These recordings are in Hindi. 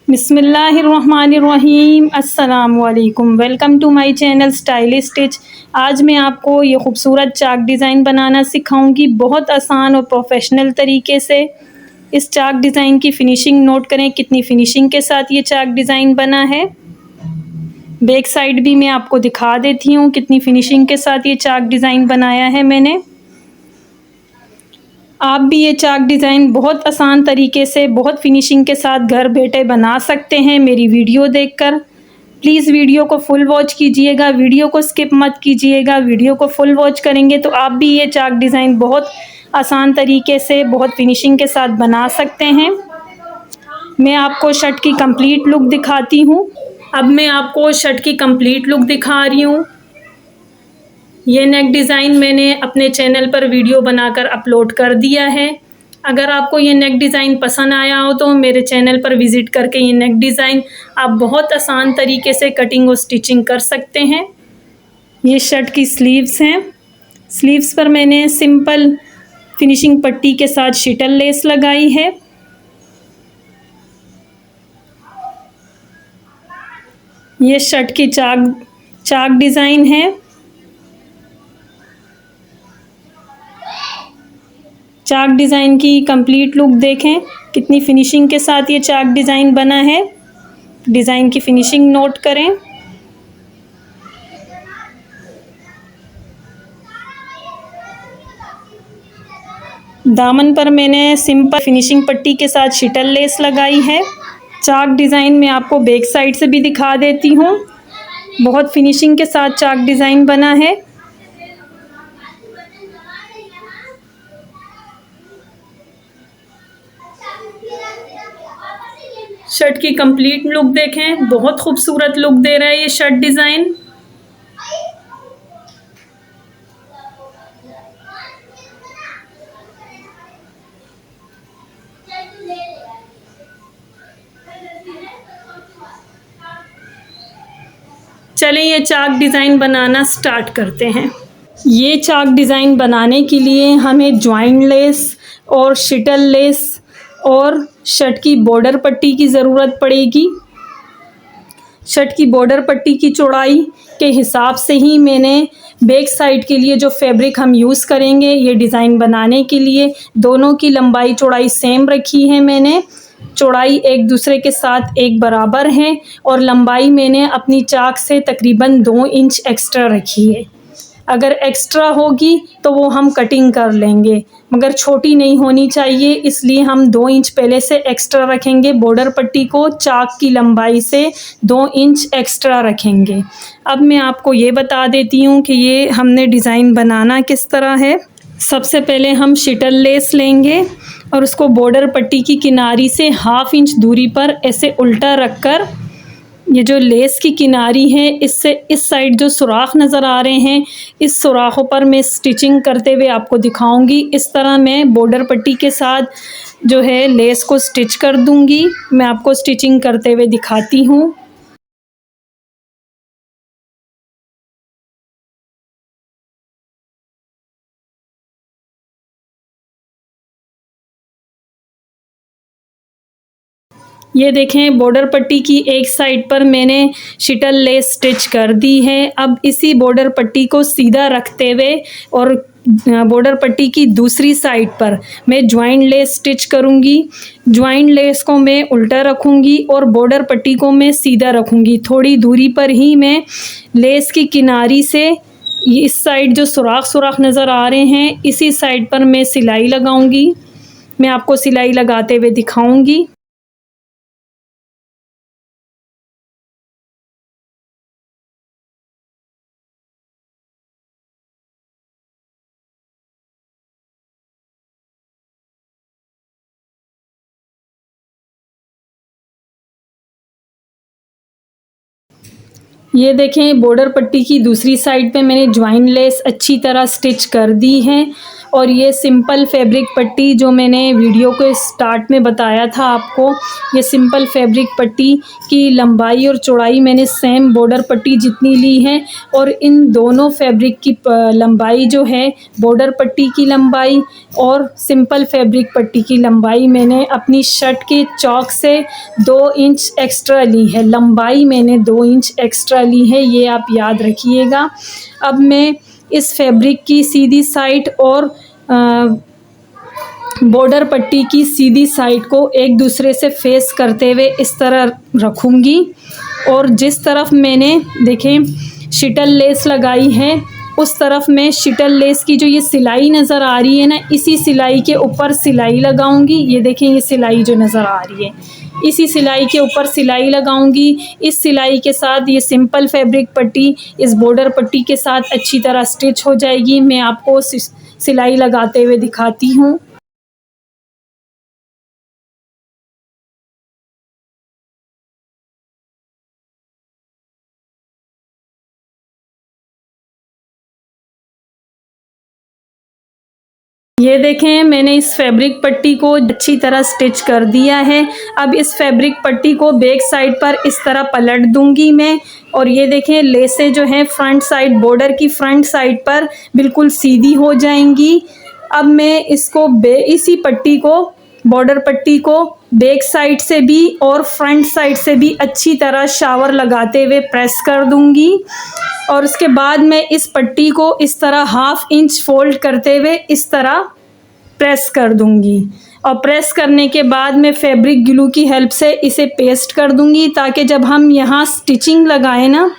बिस्मिल्लाहिर्रहमानिर्रहीम अस्सलामुअलैकुम। Welcome to my channel stylish stitch. आज मैं आपको ये खूबसूरत चाक डिज़ाइन बनाना सिखाऊंगी बहुत आसान और प्रोफेशनल तरीके से। इस चाक डिज़ाइन की फ़िनिशिंग नोट करें, कितनी फ़िनिशिंग के साथ ये चाक डिज़ाइन बना है। बैक साइड भी मैं आपको दिखा देती हूँ कितनी फ़िनिशिंग के साथ ये चाक डिज़ाइन बनाया है मैंने। आप भी ये चाक डिज़ाइन बहुत आसान तरीके से बहुत फिनिशिंग के साथ घर बैठे बना सकते हैं मेरी वीडियो देखकर। प्लीज़ वीडियो को फुल वॉच कीजिएगा, वीडियो को स्किप मत कीजिएगा। वीडियो को फुल वॉच करेंगे तो आप भी ये चाक डिज़ाइन बहुत आसान तरीके से बहुत फिनिशिंग के साथ बना सकते हैं। मैं आपको शर्ट की कंप्लीट लुक दिखाती हूँ। अब मैं आपको शर्ट की कंप्लीट लुक दिखा रही हूँ। ये नेक डिज़ाइन मैंने अपने चैनल पर वीडियो बनाकर अपलोड कर दिया है। अगर आपको ये नेक डिज़ाइन पसंद आया हो तो मेरे चैनल पर विज़िट करके ये नेक डिज़ाइन आप बहुत आसान तरीके से कटिंग और स्टिचिंग कर सकते हैं। ये शर्ट की स्लीव्स हैं। स्लीव्स पर मैंने सिंपल फिनिशिंग पट्टी के साथ शिटल लेस लगाई है। ये शर्ट की चाक डिज़ाइन है। चाक डिज़ाइन की कंप्लीट लुक देखें, कितनी फिनिशिंग के साथ ये चाक डिज़ाइन बना है। डिज़ाइन की फिनिशिंग नोट करें। दामन पर मैंने सिंपल फिनिशिंग पट्टी के साथ शिटल लेस लगाई है। चाक डिज़ाइन मैं आपको बैक साइड से भी दिखा देती हूँ। बहुत फिनिशिंग के साथ चाक डिज़ाइन बना है। शर्ट की कंप्लीट लुक देखें, बहुत खूबसूरत लुक दे रहा है ये शर्ट डिज़ाइन। चलें ये चाक डिज़ाइन बनाना स्टार्ट करते हैं। ये चाक डिज़ाइन बनाने के लिए हमें ज्वाइन लेस और शिटल लेस और शर्ट की बॉर्डर पट्टी की ज़रूरत पड़ेगी। शर्ट की बॉर्डर पट्टी की चौड़ाई के हिसाब से ही मैंने बैक साइड के लिए जो फैब्रिक हम यूज़ करेंगे ये डिज़ाइन बनाने के लिए दोनों की लंबाई चौड़ाई सेम रखी है मैंने। चौड़ाई एक दूसरे के साथ एक बराबर है और लंबाई मैंने अपनी चाक से तकरीबन 2 इंच एक्स्ट्रा रखी है। अगर एक्स्ट्रा होगी तो वो हम कटिंग कर लेंगे, मगर छोटी नहीं होनी चाहिए, इसलिए हम 2 इंच पहले से एक्स्ट्रा रखेंगे। बॉर्डर पट्टी को चाक की लंबाई से 2 इंच एक्स्ट्रा रखेंगे। अब मैं आपको ये बता देती हूँ कि ये हमने डिज़ाइन बनाना किस तरह है। सबसे पहले हम शिटल लेस लेंगे और उसको बॉर्डर पट्टी की किनारी से 1/2 इंच दूरी पर ऐसे उल्टा रखकर ये जो लेस की किनारी है इससे इस साइड जो सुराख नज़र आ रहे हैं इस सुराखों पर मैं स्टिचिंग करते हुए आपको दिखाऊंगी। इस तरह मैं बॉर्डर पट्टी के साथ जो है लेस को स्टिच कर दूंगी। मैं आपको स्टिचिंग करते हुए दिखाती हूँ। ये देखें बॉर्डर पट्टी की एक साइड पर मैंने शिटल लेस स्टिच कर दी है। अब इसी बॉर्डर पट्टी को सीधा रखते हुए और बॉर्डर पट्टी की दूसरी साइड पर मैं ज्वाइन लेस स्टिच करूँगी। ज्वाइन लेस को मैं उल्टा रखूँगी और बॉर्डर पट्टी को मैं सीधा रखूँगी। थोड़ी दूरी पर ही मैं लेस की किनारी से इस साइड जो सुराख नज़र आ रहे हैं इसी साइड पर मैं सिलाई लगाऊँगी। मैं आपको सिलाई लगाते हुए दिखाऊँगी। ये देखें बॉर्डर पट्टी की दूसरी साइड पे मैंने ज्वाइन लेस अच्छी तरह स्टिच कर दी है। और ये सिंपल फैब्रिक पट्टी जो मैंने वीडियो के स्टार्ट में बताया था आपको, ये सिंपल फैब्रिक पट्टी की लंबाई और चौड़ाई मैंने सेम बॉर्डर पट्टी जितनी ली है। और इन दोनों फैब्रिक की लंबाई जो है, बॉर्डर पट्टी की लंबाई और सिंपल फैब्रिक पट्टी की लंबाई मैंने अपनी शर्ट के चौक से 2 इंच एक्स्ट्रा ली है। लंबाई मैंने 2 इंच एक्स्ट्रा ली है, ये आप याद रखिएगा। अब मैं इस फैब्रिक की सीधी साइड और बॉर्डर पट्टी की सीधी साइड को एक दूसरे से फेस करते हुए इस तरह रखूँगी। और जिस तरफ मैंने देखें शिटल लेस लगाई है, उस तरफ मैं शिटल लेस की जो ये सिलाई नज़र आ रही है ना, इसी सिलाई के ऊपर सिलाई लगाऊंगी। ये देखें ये सिलाई जो नज़र आ रही है, इसी सिलाई के ऊपर सिलाई लगाऊंगी। इस सिलाई के साथ ये सिंपल फैब्रिक पट्टी इस बॉर्डर पट्टी के साथ अच्छी तरह स्टिच हो जाएगी। मैं आपको सिलाई लगाते हुए दिखाती हूँ। ये देखें मैंने इस फैब्रिक पट्टी को अच्छी तरह स्टिच कर दिया है। अब इस फैब्रिक पट्टी को बैक साइड पर इस तरह पलट दूंगी मैं। और ये देखें लेसें जो हैं फ्रंट साइड, बॉर्डर की फ्रंट साइड पर बिल्कुल सीधी हो जाएंगी। अब मैं इसको इसी पट्टी को, बॉर्डर पट्टी को बैक साइड से भी और फ्रंट साइड से भी अच्छी तरह शावर लगाते हुए प्रेस कर दूंगी। और उसके बाद मैं इस पट्टी को इस तरह 1/2 इंच फोल्ड करते हुए इस तरह प्रेस कर दूंगी। और प्रेस करने के बाद मैं फैब्रिक ग्लू की हेल्प से इसे पेस्ट कर दूंगी, ताकि जब हम यहाँ स्टिचिंग लगाएं ना,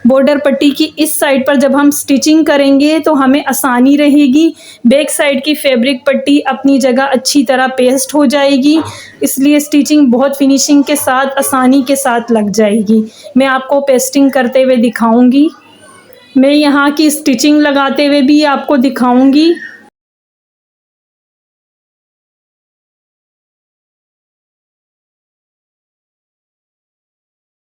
बॉर्डर पट्टी की इस साइड पर जब हम स्टिचिंग करेंगे तो हमें आसानी रहेगी। बैक साइड की फैब्रिक पट्टी अपनी जगह अच्छी तरह पेस्ट हो जाएगी, इसलिए स्टिचिंग बहुत फिनिशिंग के साथ, आसानी के साथ लग जाएगी। मैं आपको पेस्टिंग करते हुए दिखाऊंगी, मैं यहाँ की स्टिचिंग लगाते हुए भी आपको दिखाऊंगी।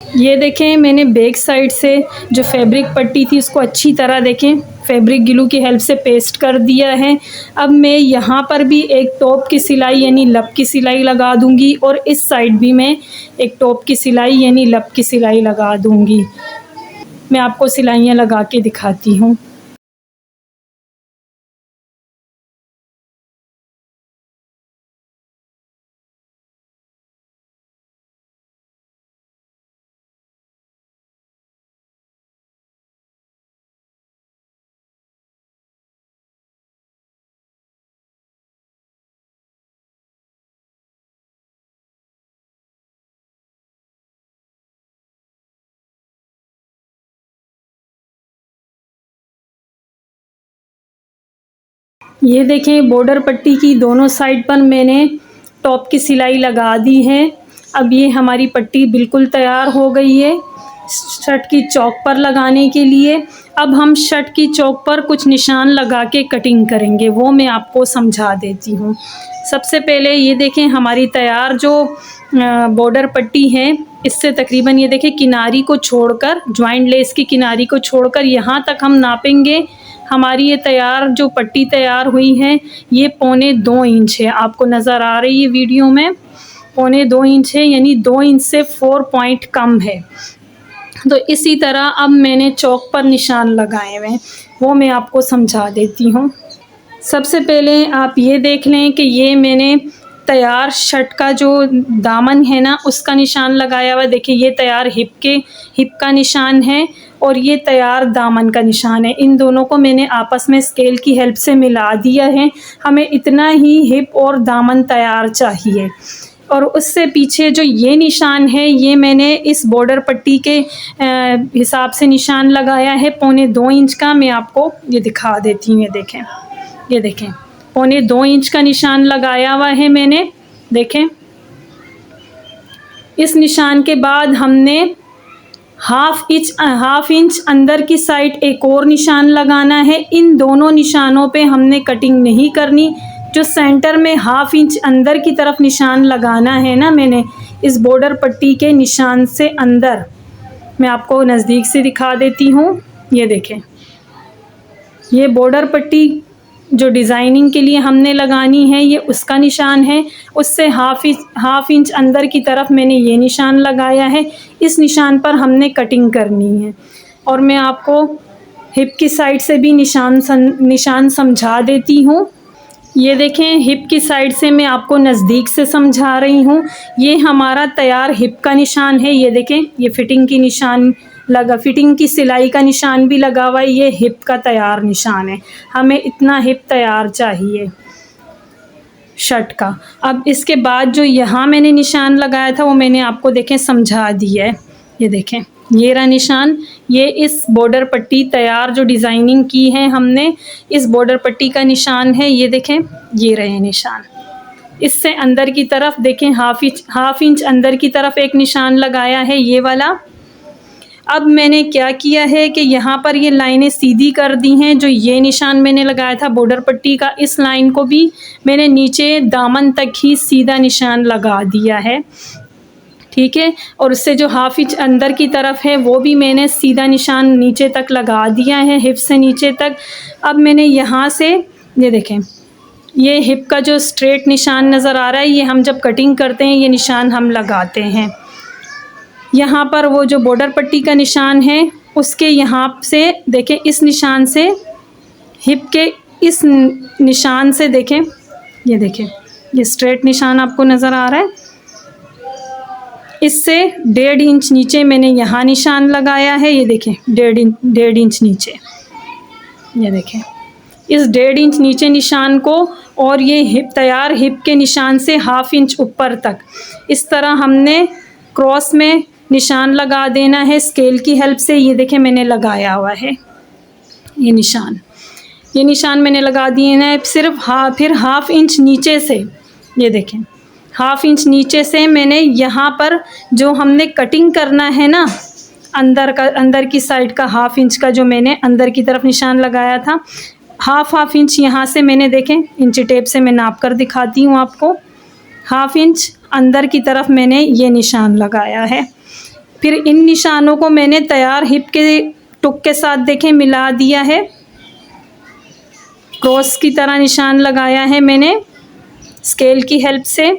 ये देखें मैंने बैक साइड से जो फैब्रिक पट्टी थी उसको अच्छी तरह देखें फैब्रिक ग्लू की हेल्प से पेस्ट कर दिया है। अब मैं यहाँ पर भी एक टॉप की सिलाई यानी लब की सिलाई लगा दूँगी और इस साइड भी मैं एक टॉप की सिलाई यानी लब की सिलाई लगा दूँगी। मैं आपको सिलाइयाँ लगा के दिखाती हूँ। ये देखें बॉर्डर पट्टी की दोनों साइड पर मैंने टॉप की सिलाई लगा दी है। अब ये हमारी पट्टी बिल्कुल तैयार हो गई है शर्ट की चौक पर लगाने के लिए। अब हम शर्ट की चौक पर कुछ निशान लगा के कटिंग करेंगे, वो मैं आपको समझा देती हूँ। सबसे पहले ये देखें हमारी तैयार जो बॉर्डर पट्टी है, इससे तकरीबन ये देखें किनारी को छोड़कर, ज्वाइंट लेस की किनारी को छोड़कर यहाँ तक हम नापेंगे। हमारी ये तैयार जो पट्टी तैयार हुई है ये 1.25 इंच है, आपको नज़र आ रही है वीडियो में 1.25 इंच है, यानी 2 इंच से 4 पॉइंट कम है। तो इसी तरह अब मैंने चौक पर निशान लगाए हुए हैं, वो मैं आपको समझा देती हूँ। सबसे पहले आप ये देख लें कि ये मैंने तैयार शर्ट का जो दामन है ना उसका निशान लगाया हुआ। देखिए ये तैयार हिप का निशान है और ये तैयार दामन का निशान है। इन दोनों को मैंने आपस में स्केल की हेल्प से मिला दिया है। हमें इतना ही हिप और दामन तैयार चाहिए। और उससे पीछे जो ये निशान है ये मैंने इस बॉर्डर पट्टी के हिसाब से निशान लगाया है 1.25 इंच का। मैं आपको ये दिखा देती हूँ, ये देखें 1.25 इंच का निशान लगाया हुआ है मैंने। देखें इस निशान के बाद हमने हाफ इंच अंदर की साइड एक और निशान लगाना है। इन दोनों निशानों पे हमने कटिंग नहीं करनी। जो सेंटर में हाफ इंच अंदर की तरफ निशान लगाना है ना, मैंने इस बॉर्डर पट्टी के निशान से अंदर मैं आपको नज़दीक से दिखा देती हूँ। ये देखें, ये बॉर्डर पट्टी जो डिज़ाइनिंग के लिए हमने लगानी है ये उसका निशान है। उससे हाफ इंच अंदर की तरफ मैंने ये निशान लगाया है। इस निशान पर हमने कटिंग करनी है। और मैं आपको हिप की साइड से भी निशान समझा देती हूँ। ये देखें, हिप की साइड से मैं आपको नज़दीक से समझा रही हूँ। ये हमारा तैयार हिप का निशान है। ये देखें, ये फिटिंग की सिलाई का निशान भी लगा हुआ है। ये हिप का तैयार निशान है। हमें इतना हिप तैयार चाहिए शर्ट का। अब इसके बाद जो यहाँ मैंने निशान लगाया था वो मैंने आपको देखें समझा दिया है। ये देखें, ये रहा निशान। ये इस बॉर्डर पट्टी तैयार जो डिज़ाइनिंग की है हमने, इस बॉर्डर पट्टी का निशान है। ये देखें, ये रहे निशान। इससे अंदर की तरफ देखें, हाफ इंच अंदर की तरफ एक निशान लगाया है, ये वाला। अब मैंने क्या किया है कि यहाँ पर ये लाइनें सीधी कर दी हैं। जो ये निशान मैंने लगाया था बॉर्डर पट्टी का, इस लाइन को भी मैंने नीचे दामन तक ही सीधा निशान लगा दिया है, ठीक है। और उससे जो हाफ इंच अंदर की तरफ है वो भी मैंने सीधा निशान नीचे तक लगा दिया है, हिप से नीचे तक। अब मैंने यहाँ से, ये देखें, ये हिप का जो स्ट्रेट निशान नज़र आ रहा है, ये हम जब कटिंग करते हैं ये निशान हम लगाते हैं। यहाँ पर वो जो बॉर्डर पट्टी का निशान है उसके यहाँ से देखें, इस निशान से हिप के इस निशान से देखें, ये देखें, ये स्ट्रेट निशान आपको नज़र आ रहा है। इससे 1.5 इंच नीचे मैंने यहाँ निशान लगाया है। ये देखें, 1.5 इंच नीचे, ये देखें, इस 1.5 इंच नीचे निशान को, और ये तैयार हिप के निशान से हाफ इंच ऊपर तक इस तरह हमने क्रॉस में निशान लगा देना है स्केल की हेल्प से। ये देखें, मैंने लगाया हुआ है ये निशान मैंने लगा दिए हैं। फिर हाफ इंच नीचे से, ये देखें, हाफ इंच नीचे से मैंने यहाँ पर जो हमने कटिंग करना है ना, अंदर की साइड का हाफ इंच का जो मैंने अंदर की तरफ निशान लगाया था, हाफ इंच यहाँ से मैंने, देखें, इंची टेप से मैं नाप कर दिखाती हूँ आपको। हाफ इंच अंदर की तरफ मैंने ये निशान लगाया है। फिर इन निशानों को मैंने तैयार हिप के टुक के साथ देखें मिला दिया है। क्रॉस की तरह निशान लगाया है मैंने स्केल की हेल्प से।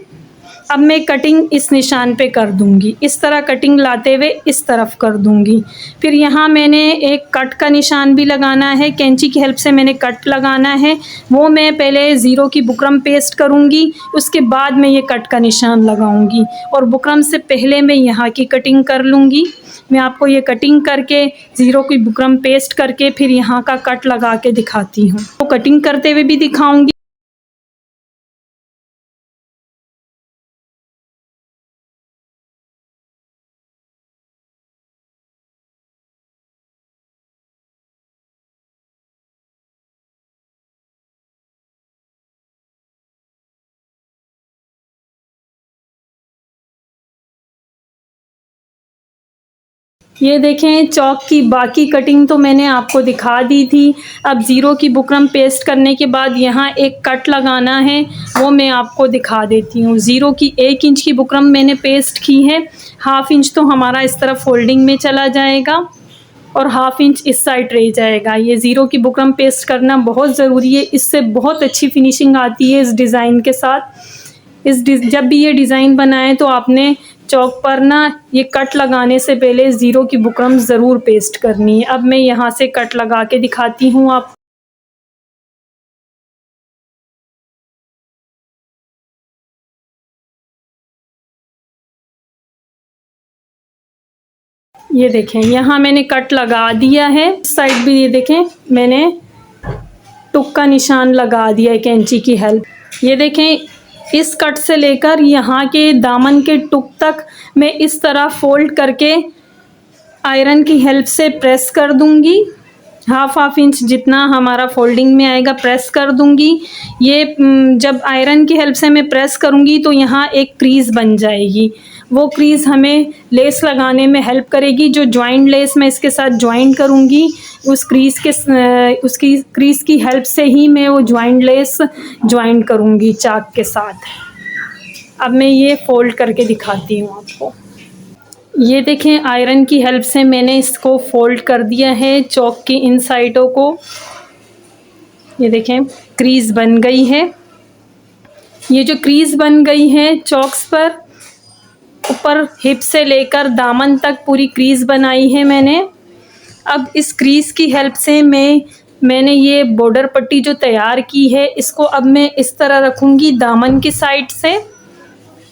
अब मैं कटिंग इस निशान पे कर दूंगी, इस तरह कटिंग लाते हुए इस तरफ कर दूंगी। फिर यहाँ मैंने एक कट का निशान भी लगाना है, कैंची की हेल्प से मैंने कट लगाना है। वो मैं पहले ज़ीरो की बुकरम पेस्ट करूँगी, उसके बाद मैं ये कट का निशान लगाऊंगी, और बुकरम से पहले मैं यहाँ की कटिंग कर लूँगी। मैं आपको ये कटिंग करके ज़ीरो की बुकरम पेस्ट करके फिर यहाँ का कट लगा के दिखाती हूँ, तो कटिंग करते हुए भी दिखाऊँगी। ये देखें, चौक की बाकी कटिंग तो मैंने आपको दिखा दी थी। अब ज़ीरो की बुकरम पेस्ट करने के बाद यहाँ एक कट लगाना है, वो मैं आपको दिखा देती हूँ। ज़ीरो की 1 इंच की बुकरम मैंने पेस्ट की है। हाफ इंच तो हमारा इस तरफ फोल्डिंग में चला जाएगा और हाफ इंच इस साइड रह जाएगा। ये ज़ीरो की बुकरम पेस्ट करना बहुत ज़रूरी है, इससे बहुत अच्छी फिनिशिंग आती है इस डिज़ाइन के साथ। जब भी ये डिज़ाइन बनाएं तो आपने चौक पर ना ये कट लगाने से पहले ज़ीरो की बुकरम ज़रूर पेस्ट करनी है। अब मैं यहाँ से कट लगा के दिखाती हूँ आप। ये देखें, यहाँ मैंने कट लगा दिया है। इस साइड भी ये देखें, मैंने टुक का निशान लगा दिया है कैंची की हेल्प। ये देखें, इस कट से लेकर यहाँ के दामन के टुक तक मैं इस तरह फोल्ड करके आयरन की हेल्प से प्रेस कर दूंगी। हाफ इंच जितना हमारा फोल्डिंग में आएगा प्रेस कर दूंगी। ये जब आयरन की हेल्प से मैं प्रेस करूंगी तो यहाँ एक क्रीज़ बन जाएगी। वो क्रीज़ हमें लेस लगाने में हेल्प करेगी। जो जॉइंट लेस मैं इसके साथ जॉइंट करूंगी, उसकी क्रीज़ की हेल्प से ही मैं वो जॉइंट लेस जॉइंट करूंगी चाक के साथ। अब मैं ये फोल्ड करके दिखाती हूँ आपको। ये देखें आयरन की हेल्प से मैंने इसको फोल्ड कर दिया है चॉक की इन साइडों को। ये देखें क्रीज बन गई है। ये जो क्रीज बन गई है चॉक्स पर, ऊपर हिप से लेकर दामन तक पूरी क्रीज बनाई है मैंने। अब इस क्रीज की हेल्प से मैंने ये बॉर्डर पट्टी जो तैयार की है इसको अब मैं इस तरह रखूँगी दामन की साइड से,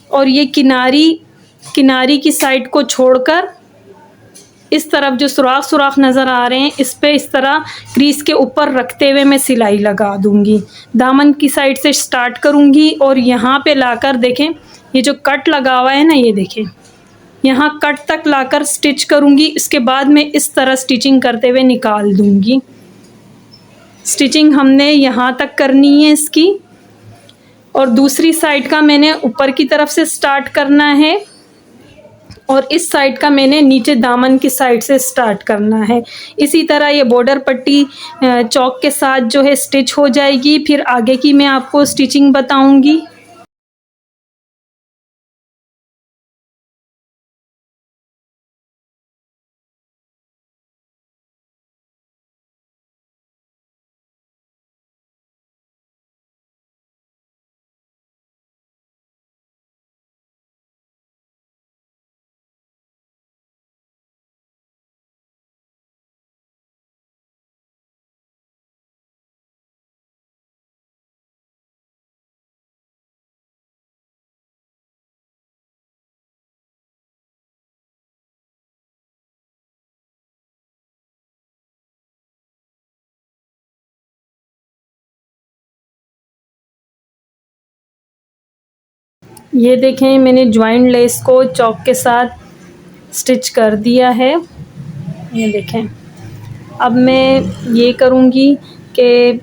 और ये किनारी की साइड को छोड़कर इस तरफ जो सुराख नज़र आ रहे हैं इस पे इस तरह क्रीज के ऊपर रखते हुए मैं सिलाई लगा दूंगी। दामन की साइड से स्टार्ट करूंगी और यहाँ पे लाकर देखें ये जो कट लगा हुआ है ना, ये देखें यहाँ कट तक लाकर स्टिच करूंगी। इसके बाद मैं इस तरह स्टिचिंग करते हुए निकाल दूंगी। स्टिचिंग हमने यहाँ तक करनी है इसकी, और दूसरी साइड का मैंने ऊपर की तरफ से स्टार्ट करना है और इस साइड का मैंने नीचे दामन की साइड से स्टार्ट करना है। इसी तरह ये बॉर्डर पट्टी चौक के साथ जो है स्टिच हो जाएगी। फिर आगे की मैं आपको स्टिचिंग बताऊंगी। ये देखें मैंने ज्वाइंट लेस को चौक के साथ स्टिच कर दिया है। ये देखें अब मैं ये करूँगी कि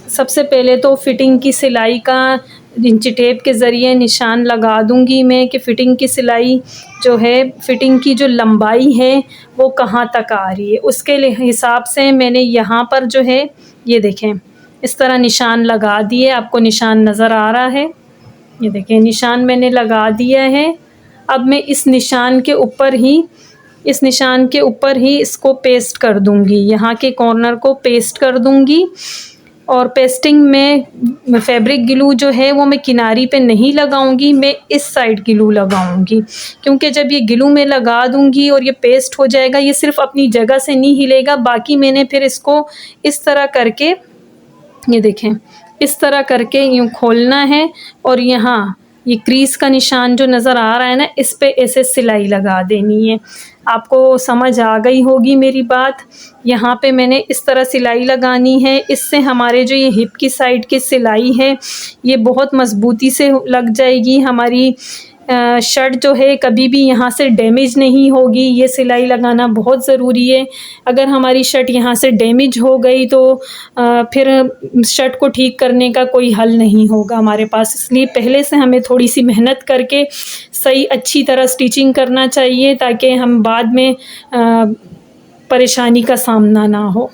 सबसे पहले तो फ़िटिंग की सिलाई का इंची टेप के ज़रिए निशान लगा दूंगी मैं कि फ़िटिंग की सिलाई जो है, फ़िटिंग की जो लंबाई है वो कहाँ तक आ रही है। उसके हिसाब से मैंने यहाँ पर जो है ये देखें इस तरह निशान लगा दिए। आपको निशान नज़र आ रहा है, ये देखें निशान मैंने लगा दिया है। अब मैं इस निशान के ऊपर ही इसको पेस्ट कर दूंगी, यहाँ के कॉर्नर को पेस्ट कर दूंगी। और पेस्टिंग में फैब्रिक ग्लू जो है वो मैं किनारी पे नहीं लगाऊंगी, मैं इस साइड ग्लू लगाऊंगी, क्योंकि जब ये ग्लू में लगा दूंगी और ये पेस्ट हो जाएगा, ये सिर्फ अपनी जगह से नहीं हिलेगा। बाकी मैंने फिर इसको इस तरह करके, ये देखें इस तरह करके यूँ खोलना है और यहाँ ये क्रीज का निशान जो नज़र आ रहा है ना, इस पे ऐसे सिलाई लगा देनी है। आपको समझ आ गई होगी मेरी बात। यहाँ पे मैंने इस तरह सिलाई लगानी है। इससे हमारे जो ये हिप की साइड की सिलाई है ये बहुत मज़बूती से लग जाएगी। हमारी शर्ट जो है कभी भी यहाँ से डैमेज नहीं होगी। ये सिलाई लगाना बहुत ज़रूरी है। अगर हमारी शर्ट यहाँ से डैमेज हो गई तो फिर शर्ट को ठीक करने का कोई हल नहीं होगा हमारे पास। इसलिए पहले से हमें थोड़ी सी मेहनत करके सही अच्छी तरह स्टिचिंग करना चाहिए, ताकि हम बाद में परेशानी का सामना ना हो।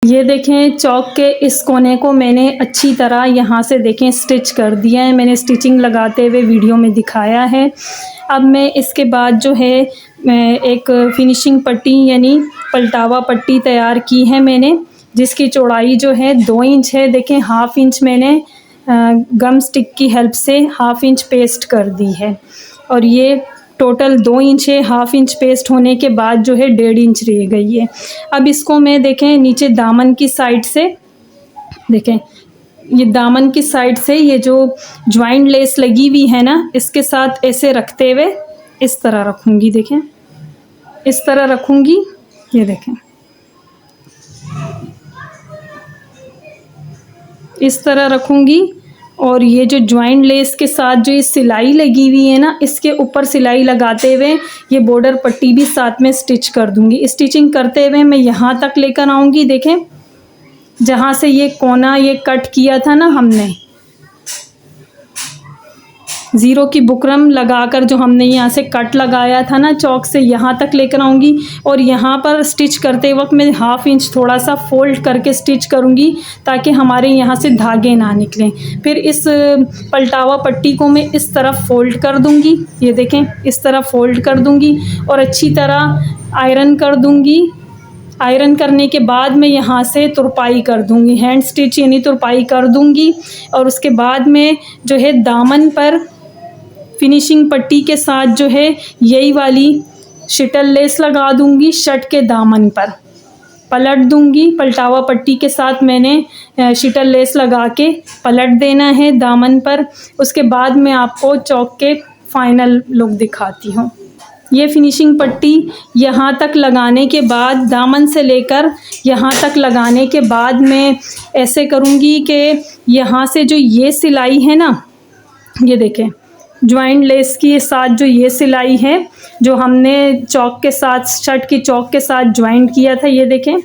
ये देखें चौक के इस कोने को मैंने अच्छी तरह यहाँ से देखें स्टिच कर दिया है। मैंने स्टिचिंग लगाते हुए वीडियो में दिखाया है। अब मैं इसके बाद जो है एक फिनिशिंग पट्टी यानी पलटावा पट्टी तैयार की है मैंने, जिसकी चौड़ाई जो है 2 इंच है। देखें हाफ़ इंच मैंने गम स्टिक की हेल्प से हाफ़ इंच पेस्ट कर दी है, और ये टोटल 2 इंच है। हाफ़ इंच पेस्ट होने के बाद जो है 1.5 इंच रह गई है। अब इसको मैं देखें नीचे दामन की साइड से, देखें ये दामन की साइड से ये जो ज्वाइंट लेस लगी हुई है ना, इसके साथ ऐसे रखते हुए इस तरह रखूँगी। देखें इस तरह रखूँगी, ये देखें, इस तरह रखूँगी। और ये जो जॉइंट लेस के साथ जो ये सिलाई लगी हुई है ना, इसके ऊपर सिलाई लगाते हुए ये बॉर्डर पट्टी भी साथ में स्टिच कर दूँगी। स्टिचिंग करते हुए मैं यहाँ तक लेकर आऊँगी, देखें, जहाँ से ये कोना ये कट किया था ना हमने, ज़ीरो की बुकरम लगाकर जो हमने यहाँ से कट लगाया था ना चौक से, यहाँ तक लेकर आऊँगी। और यहाँ पर स्टिच करते वक्त मैं हाफ इंच थोड़ा सा फ़ोल्ड करके स्टिच करूँगी, ताकि हमारे यहाँ से धागे ना निकलें। फिर इस पलटावा पट्टी को मैं इस तरफ फ़ोल्ड कर दूँगी, ये देखें, इस तरह फ़ोल्ड कर दूँगी और अच्छी तरह आयरन कर दूँगी। आयरन करने के बाद मैं यहाँ से तुरपाई कर दूँगी, हैंड स्टिच यानी तुरपाई कर दूँगी। और उसके बाद में जो है दामन पर फिनिशिंग पट्टी के साथ जो है यही वाली शिटल लेस लगा दूँगी, शर्ट के दामन पर पलट दूँगी। पलटावा पट्टी के साथ मैंने शिटल लेस लगा के पलट देना है दामन पर। उसके बाद मैं आपको चौक के फाइनल लुक दिखाती हूँ। ये फिनिशिंग पट्टी यहाँ तक लगाने के बाद, दामन से लेकर यहाँ तक लगाने के बाद मैं ऐसे करूँगी कि यहाँ से जो ये सिलाई है ना, ये देखें, जॉइंट लेस के साथ जो ये सिलाई है, जो हमने चौक के साथ, शर्ट की चौक के साथ जॉइंट किया था, ये देखें,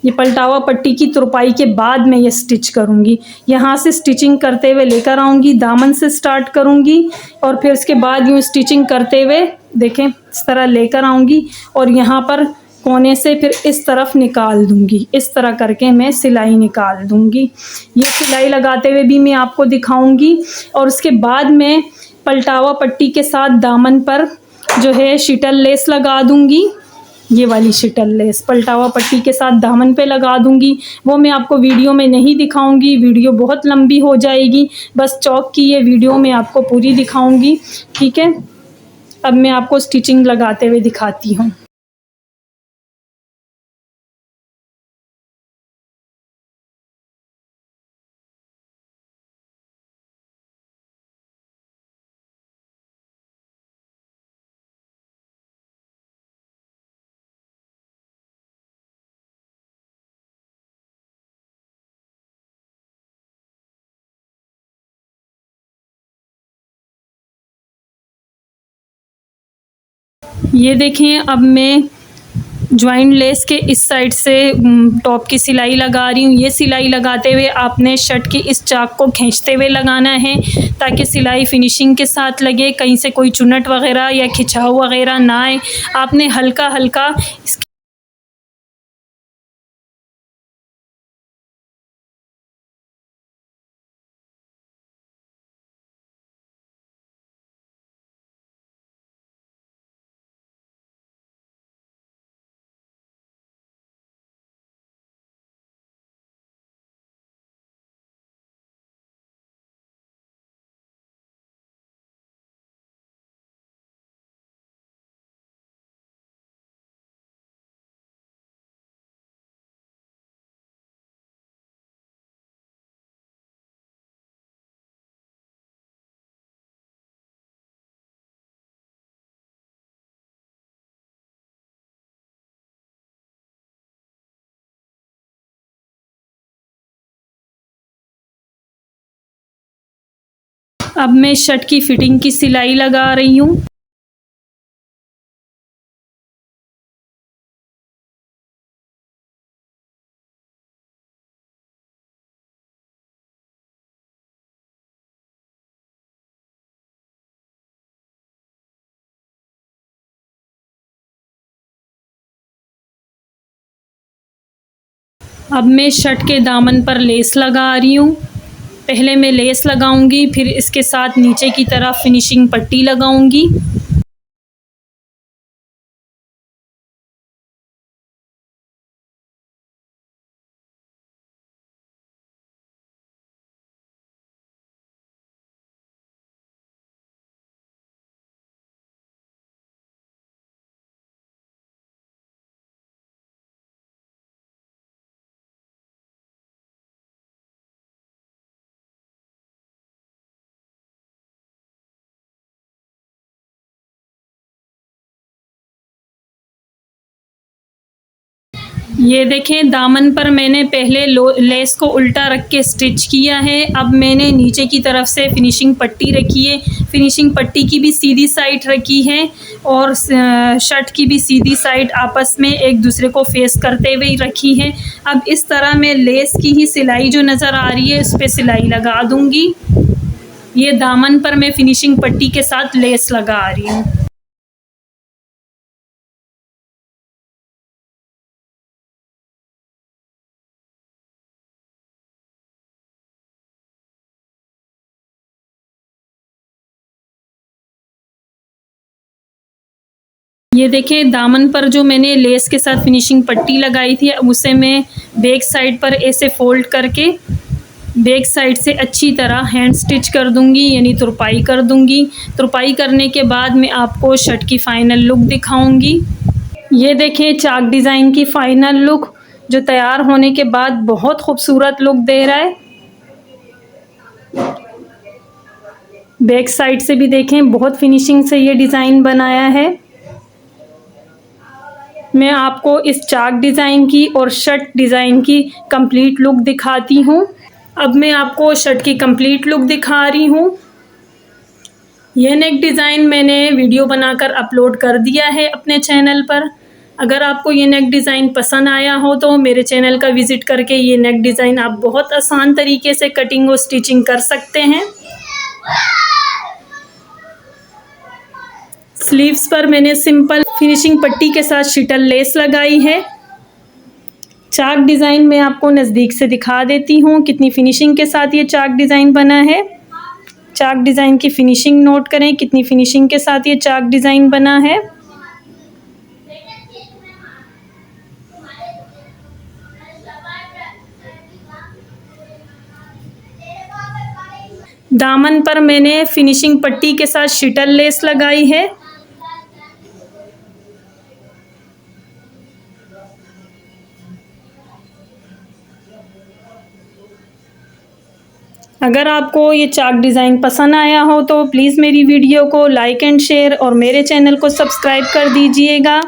ये पलटावा पट्टी की तुरपाई के बाद मैं ये स्टिच करूँगी। यहाँ से स्टिचिंग करते हुए लेकर आऊँगी, दामन से स्टार्ट करूँगी और फिर उसके बाद यूँ स्टिचिंग करते हुए देखें इस तरह लेकर आऊँगी और यहाँ पर कोने से फिर इस तरफ निकाल दूँगी। इस तरह करके मैं सिलाई निकाल दूँगी। ये सिलाई लगाते हुए भी मैं आपको दिखाऊँगी। और उसके बाद मैं पलटावा पट्टी के साथ दामन पर जो है शिटल लेस लगा दूँगी। ये वाली शिटल लेस पलटावा पट्टी के साथ दामन पे लगा दूँगी। वो मैं आपको वीडियो में नहीं दिखाऊँगी, वीडियो बहुत लंबी हो जाएगी। बस चौक की ये वीडियो मैं आपको पूरी दिखाऊँगी, ठीक है। अब मैं आपको स्टिचिंग लगाते हुए दिखाती हूँ। ये देखें, अब मैं जॉइंट लेस के इस साइड से टॉप की सिलाई लगा रही हूँ। ये सिलाई लगाते हुए आपने शर्ट की इस चाक को खींचते हुए लगाना है, ताकि सिलाई फिनिशिंग के साथ लगे, कहीं से कोई चुन्नट वगैरह या खिंचाव वगैरह ना आए। आपने हल्का हल्का इस अब मैं शर्ट की फिटिंग की सिलाई लगा रही हूँ। अब मैं शर्ट के दामन पर लेस लगा रही हूँ। पहले मैं लेस लगाऊंगी, फिर इसके साथ नीचे की तरफ फिनिशिंग पट्टी लगाऊंगी। ये देखें, दामन पर मैंने पहले लेस को उल्टा रख के स्टिच किया है। अब मैंने नीचे की तरफ से फिनिशिंग पट्टी रखी है। फिनिशिंग पट्टी की भी सीधी साइड रखी है और शर्ट की भी सीधी साइड आपस में एक दूसरे को फेस करते हुए ही रखी है। अब इस तरह मैं लेस की ही सिलाई जो नज़र आ रही है उस पर सिलाई लगा दूँगी। ये दामन पर मैं फिनिशिंग पट्टी के साथ लेस लगा रही हूँ। ये देखिए, दामन पर जो मैंने लेस के साथ फिनिशिंग पट्टी लगाई थी उसे मैं बैक साइड पर ऐसे फोल्ड करके बैक साइड से अच्छी तरह हैंड स्टिच कर दूंगी, यानी तुरपाई कर दूंगी। तुरपाई करने के बाद मैं आपको शर्ट की फ़ाइनल लुक दिखाऊंगी। ये देखिए, चाक डिज़ाइन की फ़ाइनल लुक जो तैयार होने के बाद बहुत खूबसूरत लुक दे रहा है। बैक साइड से भी देखें, बहुत फिनिशिंग से ये डिज़ाइन बनाया है। मैं आपको इस चाक डिज़ाइन की और शर्ट डिज़ाइन की कंप्लीट लुक दिखाती हूँ। अब मैं आपको शर्ट की कंप्लीट लुक दिखा रही हूँ। यह नेक डिज़ाइन मैंने वीडियो बनाकर अपलोड कर दिया है अपने चैनल पर। अगर आपको ये नेक डिज़ाइन पसंद आया हो तो मेरे चैनल का विज़िट करके ये नेक डिज़ाइन आप बहुत आसान तरीके से कटिंग और स्टिचिंग कर सकते हैं। स्लीव्स पर मैंने सिंपल फिनिशिंग पट्टी के साथ शिटल लेस लगाई है। चाक डिज़ाइन मैं आपको नज़दीक से दिखा देती हूँ कितनी फिनिशिंग के साथ ये चाक डिज़ाइन बना है। चाक डिज़ाइन की फिनिशिंग नोट करें, कितनी फिनिशिंग के साथ ये चाक डिज़ाइन बना है। दामन पर मैंने फिनिशिंग पट्टी के साथ शिटल लेस लगाई है। अगर आपको ये चाक डिज़ाइन पसंद आया हो तो प्लीज़ मेरी वीडियो को लाइक एंड शेयर और मेरे चैनल को सब्सक्राइब कर दीजिएगा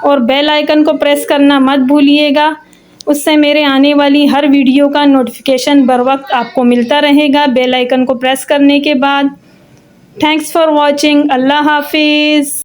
और बेल आइकन को प्रेस करना मत भूलिएगा। उससे मेरे आने वाली हर वीडियो का नोटिफिकेशन बर वक्त आपको मिलता रहेगा बेल आइकन को प्रेस करने के बाद। Thanks for watching. अल्लाह हाफिज़।